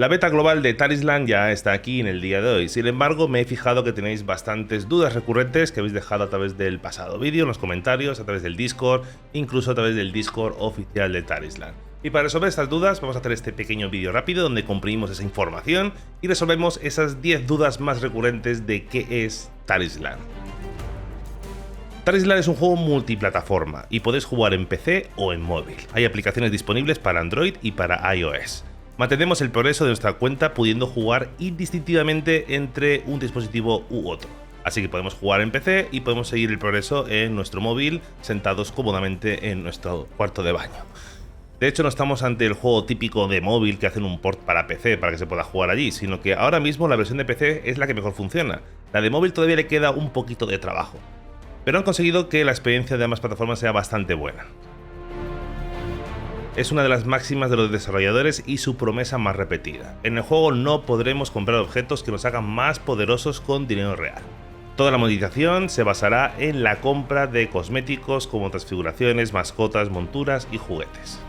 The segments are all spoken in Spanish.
La beta global de Tarisland ya está aquí en el día de hoy, sin embargo me he fijado que tenéis bastantes dudas recurrentes que habéis dejado a través del pasado vídeo, en los comentarios, a través del Discord, incluso a través del Discord oficial de Tarisland. Y para resolver estas dudas vamos a hacer este pequeño vídeo rápido donde comprimimos esa información y resolvemos esas 10 dudas más recurrentes de qué es Tarisland. Tarisland es un juego multiplataforma y podéis jugar en PC o en móvil. Hay aplicaciones disponibles para Android y para iOS. Mantenemos el progreso de nuestra cuenta pudiendo jugar indistintivamente entre un dispositivo u otro. Así que podemos jugar en PC y podemos seguir el progreso en nuestro móvil sentados cómodamente en nuestro cuarto de baño. De hecho, no estamos ante el juego típico de móvil que hacen un port para PC para que se pueda jugar allí, sino que ahora mismo la versión de PC es la que mejor funciona. La de móvil todavía le queda un poquito de trabajo, pero han conseguido que la experiencia de ambas plataformas sea bastante buena. Es una de las máximas de los desarrolladores y su promesa más repetida. En el juego no podremos comprar objetos que nos hagan más poderosos con dinero real. Toda la monetización se basará en la compra de cosméticos como transfiguraciones, mascotas, monturas y juguetes.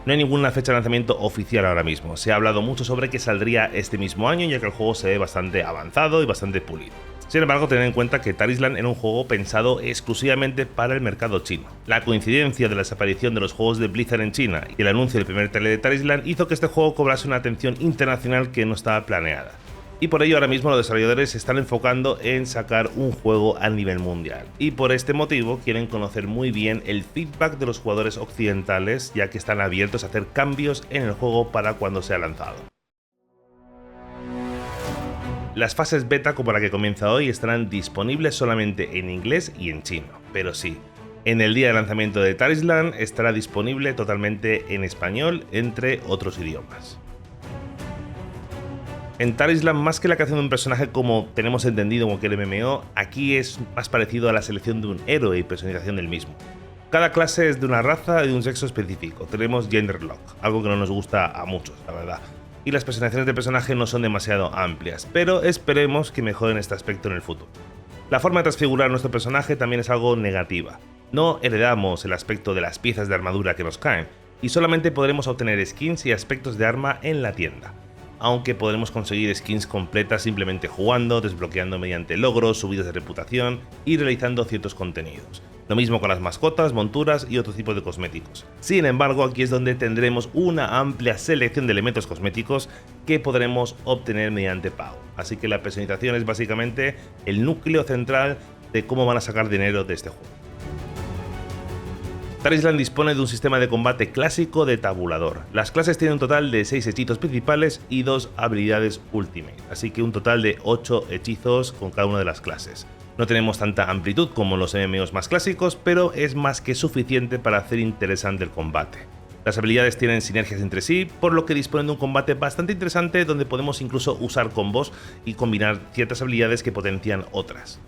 No hay ninguna fecha de lanzamiento oficial ahora mismo. Se ha hablado mucho sobre que saldría este mismo año, ya que el juego se ve bastante avanzado y bastante pulido. Sin embargo, tened en cuenta que Tarisland era un juego pensado exclusivamente para el mercado chino. La coincidencia de la desaparición de los juegos de Blizzard en China y el anuncio del primer trailer de Tarisland hizo que este juego cobrase una atención internacional que no estaba planeada. Y por ello ahora mismo los desarrolladores se están enfocando en sacar un juego a nivel mundial. Y por este motivo quieren conocer muy bien el feedback de los jugadores occidentales, ya que están abiertos a hacer cambios en el juego para cuando sea lanzado. Las fases beta como la que comienza hoy estarán disponibles solamente en inglés y en chino, pero sí, en el día de lanzamiento de Tarisland estará disponible totalmente en español, entre otros idiomas. En Tarisland, más que la creación de un personaje como tenemos entendido en cualquier MMO, aquí es más parecido a la selección de un héroe y personalización del mismo. Cada clase es de una raza y de un sexo específico, tenemos gender lock, algo que no nos gusta a muchos, la verdad. Y las presentaciones de personaje no son demasiado amplias, pero esperemos que mejoren este aspecto en el futuro. La forma de transfigurar nuestro personaje también es algo negativa. No heredamos el aspecto de las piezas de armadura que nos caen, y solamente podremos obtener skins y aspectos de arma en la tienda. Aunque podremos conseguir skins completas simplemente jugando, desbloqueando mediante logros, subidas de reputación y realizando ciertos contenidos. Lo mismo con las mascotas, monturas y otro tipo de cosméticos. Sin embargo, aquí es donde tendremos una amplia selección de elementos cosméticos que podremos obtener mediante pago. Así que la personalización es básicamente el núcleo central de cómo van a sacar dinero de este juego. Tarisland dispone de un sistema de combate clásico de tabulador. Las clases tienen un total de 6 hechizos principales y 2 habilidades ultimate, así que un total de 8 hechizos con cada una de las clases. No tenemos tanta amplitud como en los MMOs más clásicos, pero es más que suficiente para hacer interesante el combate. Las habilidades tienen sinergias entre sí, por lo que disponen de un combate bastante interesante donde podemos incluso usar combos y combinar ciertas habilidades que potencian otras.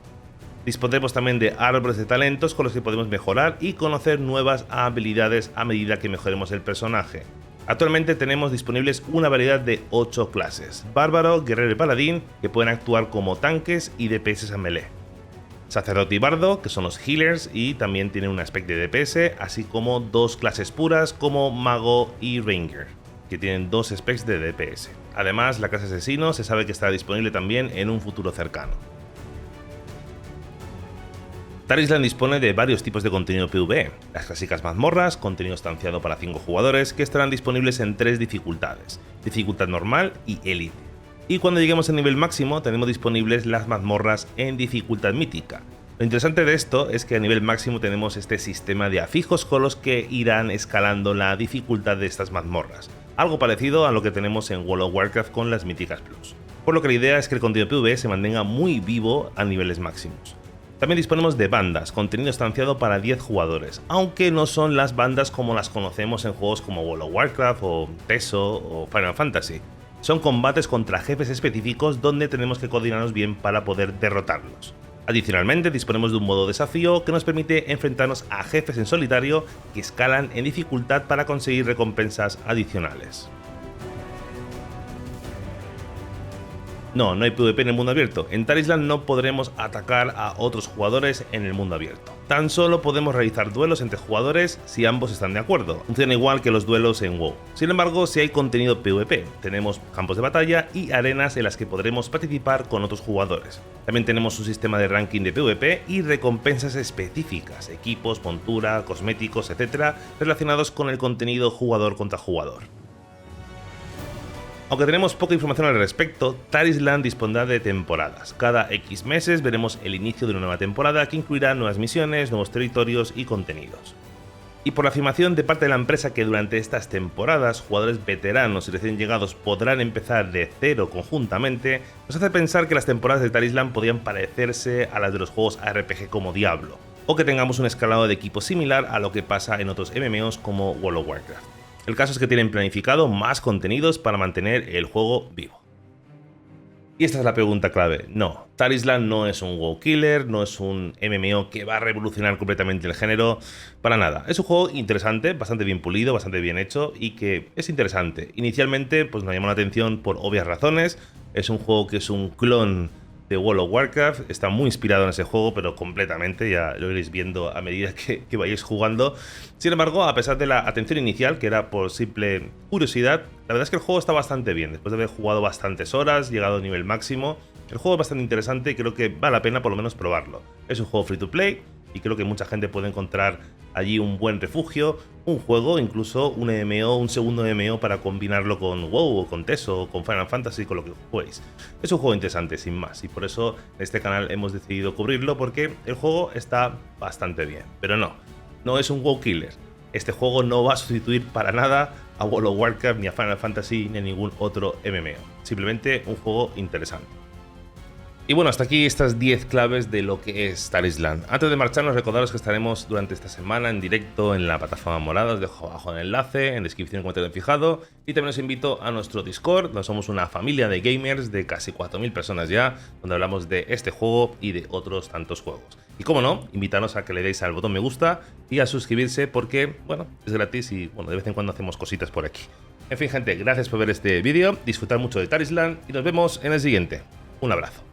Dispondremos también de árboles de talentos con los que podemos mejorar y conocer nuevas habilidades a medida que mejoremos el personaje. Actualmente tenemos disponibles una variedad de 8 clases: bárbaro, guerrero y paladín, que pueden actuar como tanques y DPS a melee. Sacerdote y bardo, que son los healers y también tienen un aspecto de DPS, así como 2 clases puras como mago y ranger, que tienen 2 specs de DPS. Además, la clase asesino se sabe que estará disponible también en un futuro cercano. Tarisland dispone de varios tipos de contenido PvE, las clásicas mazmorras, contenido estanciado para 5 jugadores que estarán disponibles en 3 dificultades, dificultad normal y élite. Y cuando lleguemos al nivel máximo tenemos disponibles las mazmorras en dificultad mítica. Lo interesante de esto es que a nivel máximo tenemos este sistema de afijos con los que irán escalando la dificultad de estas mazmorras, algo parecido a lo que tenemos en World of Warcraft con las míticas plus. Por lo que la idea es que el contenido PvE se mantenga muy vivo a niveles máximos. También disponemos de bandas, contenido estanciado para 10 jugadores, aunque no son las bandas como las conocemos en juegos como World of Warcraft o TESO o Final Fantasy. Son combates contra jefes específicos donde tenemos que coordinarnos bien para poder derrotarlos. Adicionalmente disponemos de un modo desafío que nos permite enfrentarnos a jefes en solitario que escalan en dificultad para conseguir recompensas adicionales. No, no hay PvP en el mundo abierto. En Tar Island no podremos atacar a otros jugadores en el mundo abierto. Tan solo podemos realizar duelos entre jugadores si ambos están de acuerdo. Funciona igual que los duelos en WoW. Sin embargo, sí hay contenido PvP. Tenemos campos de batalla y arenas en las que podremos participar con otros jugadores. También tenemos un sistema de ranking de PvP y recompensas específicas, equipos, montura, cosméticos, etc., relacionados con el contenido jugador contra jugador. Aunque tenemos poca información al respecto, Tar Island dispondrá de temporadas. Cada X meses veremos el inicio de una nueva temporada que incluirá nuevas misiones, nuevos territorios y contenidos. Y por la afirmación de parte de la empresa que durante estas temporadas jugadores veteranos y recién llegados podrán empezar de cero conjuntamente, nos hace pensar que las temporadas de Tar Island podrían parecerse a las de los juegos RPG como Diablo, o que tengamos un escalado de equipo similar a lo que pasa en otros MMOs como World of Warcraft. El caso es que tienen planificado más contenidos para mantener el juego vivo. Y esta es la pregunta clave. No, Tar Island no es un WoW killer, no es un MMO que va a revolucionar completamente el género, para nada. Es un juego interesante, bastante bien pulido, bastante bien hecho y que es interesante. Inicialmente pues nos llamó la atención por obvias razones. Es un juego que es un clon de World of Warcraft, está muy inspirado en ese juego, pero completamente, ya lo iréis viendo a medida que vayáis jugando. Sin embargo, a pesar de la atención inicial, que era por simple curiosidad, la verdad es que el juego está bastante bien. Después de haber jugado bastantes horas, llegado a nivel máximo, el juego es bastante interesante y creo que vale la pena por lo menos probarlo. Es un juego free to play y creo que mucha gente puede encontrar allí un buen refugio, un juego, incluso un MMO, un segundo MMO para combinarlo con WoW o con Teso o con Final Fantasy, con lo que juguéis. Es un juego interesante, sin más, y por eso en este canal hemos decidido cubrirlo porque el juego está bastante bien. Pero no es un WoW killer. Este juego no va a sustituir para nada a World of Warcraft, ni a Final Fantasy, ni a ningún otro MMO. Simplemente un juego interesante. Y bueno, hasta aquí estas 10 claves de lo que es Tar Island. Antes de marcharnos, recordaros que estaremos durante esta semana en directo en la plataforma morada. Os dejo abajo el enlace, en descripción, comentario fijado. Y también os invito a nuestro Discord, donde somos una familia de gamers de casi 4.000 personas ya, donde hablamos de este juego y de otros tantos juegos. Y como no, invitaros a que le deis al botón me gusta y a suscribirse porque, bueno, es gratis y bueno, de vez en cuando hacemos cositas por aquí. En fin, gente, gracias por ver este vídeo, disfrutar mucho de Tar Island y nos vemos en el siguiente. Un abrazo.